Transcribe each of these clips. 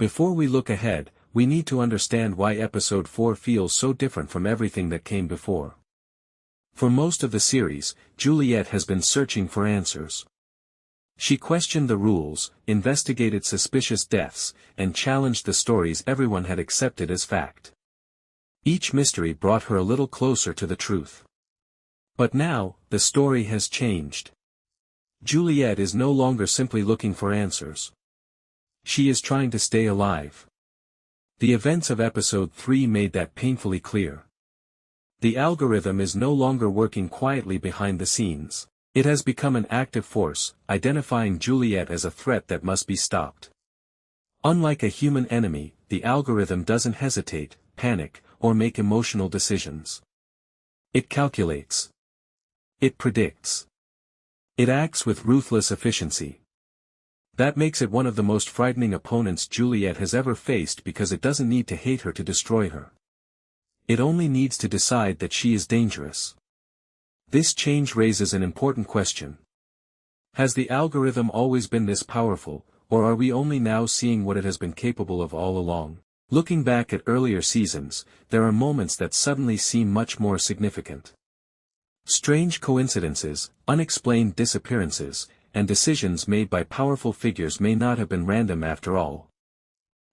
Before we look ahead, we need to understand why episode 4 feels so different from everything that came before. For most of the series, Juliette has been searching for answers. She questioned the rules, investigated suspicious deaths, and challenged the stories everyone had accepted as fact. Each mystery brought her a little closer to the truth. But now, the story has changed. Juliette is no longer simply looking for answers. She is trying to stay alive. The events of episode 3 made that painfully clear. The algorithm is no longer working quietly behind the scenes. It has become an active force, identifying Juliette as a threat that must be stopped. Unlike a human enemy, the algorithm doesn't hesitate, panic, or make emotional decisions. It calculates. It predicts. It acts with ruthless efficiency. That makes it one of the most frightening opponents Juliette has ever faced because it doesn't need to hate her to destroy her. It only needs to decide that she is dangerous. This change raises an important question. Has the algorithm always been this powerful, or are we only now seeing what it has been capable of all along? Looking back at earlier seasons, there are moments that suddenly seem much more significant. Strange coincidences, unexplained disappearances, and decisions made by powerful figures may not have been random after all.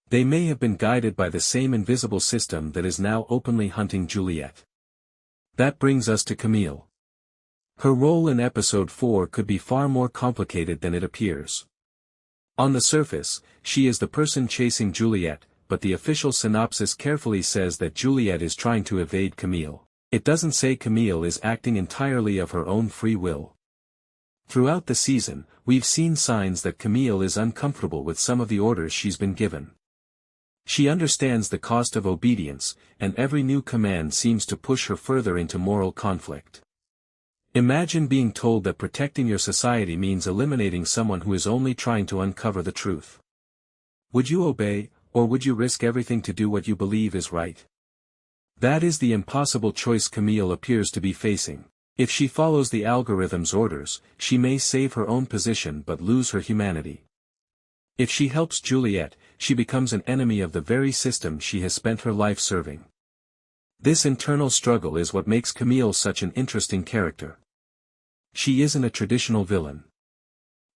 They may have been guided by the same invisible system that is now openly hunting Juliette. That brings us to Camille. Her role in episode 4 could be far more complicated than it appears. On the surface, she is the person chasing Juliette, but the official synopsis carefully says that Juliette is trying to evade Camille. It doesn't say Camille is acting entirely of her own free will. Throughout the season, we've seen signs that Camille is uncomfortable with some of the orders she's been given. She understands the cost of obedience, and every new command seems to push her further into moral conflict. Imagine being told that protecting your society means eliminating someone who is only trying to uncover the truth. Would you obey, or would you risk everything to do what you believe is right? That is the impossible choice Camille appears to be facing. If she follows the algorithm's orders, she may save her own position but lose her humanity. If she helps Juliette, she becomes an enemy of the very system she has spent her life serving. This internal struggle is what makes Camille such an interesting character. She isn't a traditional villain.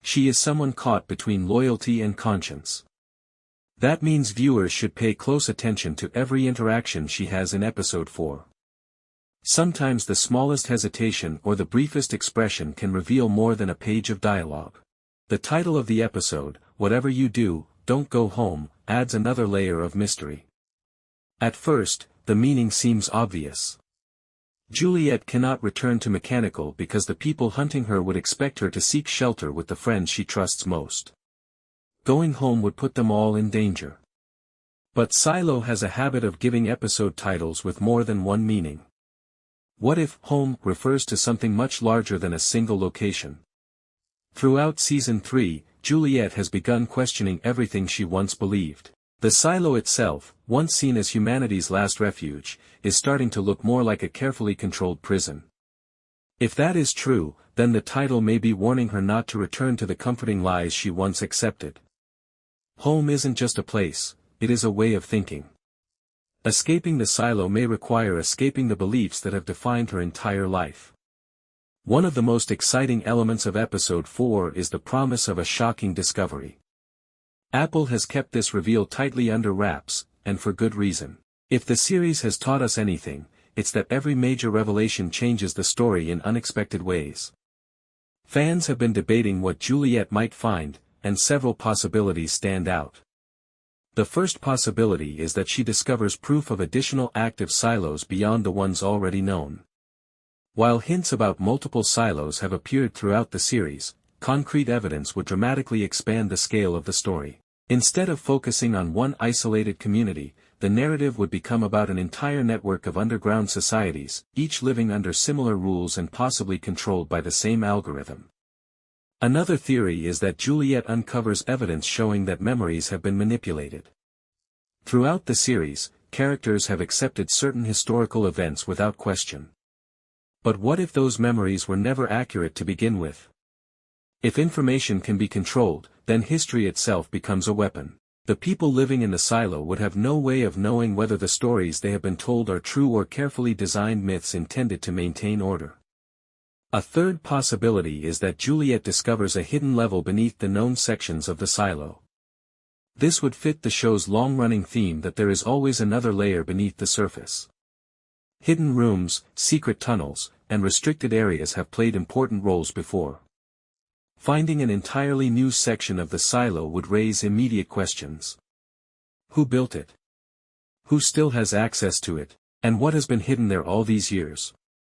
She is someone caught between loyalty and conscience. That means viewers should pay close attention to every interaction she has in episode 4. Sometimes the smallest hesitation or the briefest expression can reveal more than a page of dialogue. The title of the episode, "Whatever You Do, Don't Go Home," adds another layer of mystery. At first, the meaning seems obvious. Juliette cannot return to Mechanical because the people hunting her would expect her to seek shelter with the friends she trusts most. Going home would put them all in danger. But Silo has a habit of giving episode titles with more than one meaning. What if home refers to something much larger than a single location? Throughout season 3, Juliette has begun questioning everything she once believed. The silo itself, once seen as humanity's last refuge, is starting to look more like a carefully controlled prison. If that is true, then the title may be warning her not to return to the comforting lies she once accepted. Home isn't just a place, it is a way of thinking. Escaping the silo may require escaping the beliefs that have defined her entire life. One of the most exciting elements of episode 4 is the promise of a shocking discovery. Apple has kept this reveal tightly under wraps, and for good reason. If the series has taught us anything, it's that every major revelation changes the story in unexpected ways. Fans have been debating what Juliette might find, and several possibilities stand out. The first possibility is that she discovers proof of additional active silos beyond the ones already known. While hints about multiple silos have appeared throughout the series, concrete evidence would dramatically expand the scale of the story. Instead of focusing on one isolated community, the narrative would become about an entire network of underground societies, each living under similar rules and possibly controlled by the same algorithm. Another theory is that Juliette uncovers evidence showing that memories have been manipulated. Throughout the series, characters have accepted certain historical events without question. But what if those memories were never accurate to begin with? If information can be controlled, then history itself becomes a weapon. The people living in the silo would have no way of knowing whether the stories they have been told are true or carefully designed myths intended to maintain order. A third possibility is that Juliette discovers a hidden level beneath the known sections of the silo. This would fit the show's long-running theme that there is always another layer beneath the surface. Hidden rooms, secret tunnels, and restricted areas have played important roles before. Finding an entirely new section of the silo would raise immediate questions. Who built it? Who still has access to it, and what has been hidden there all these years?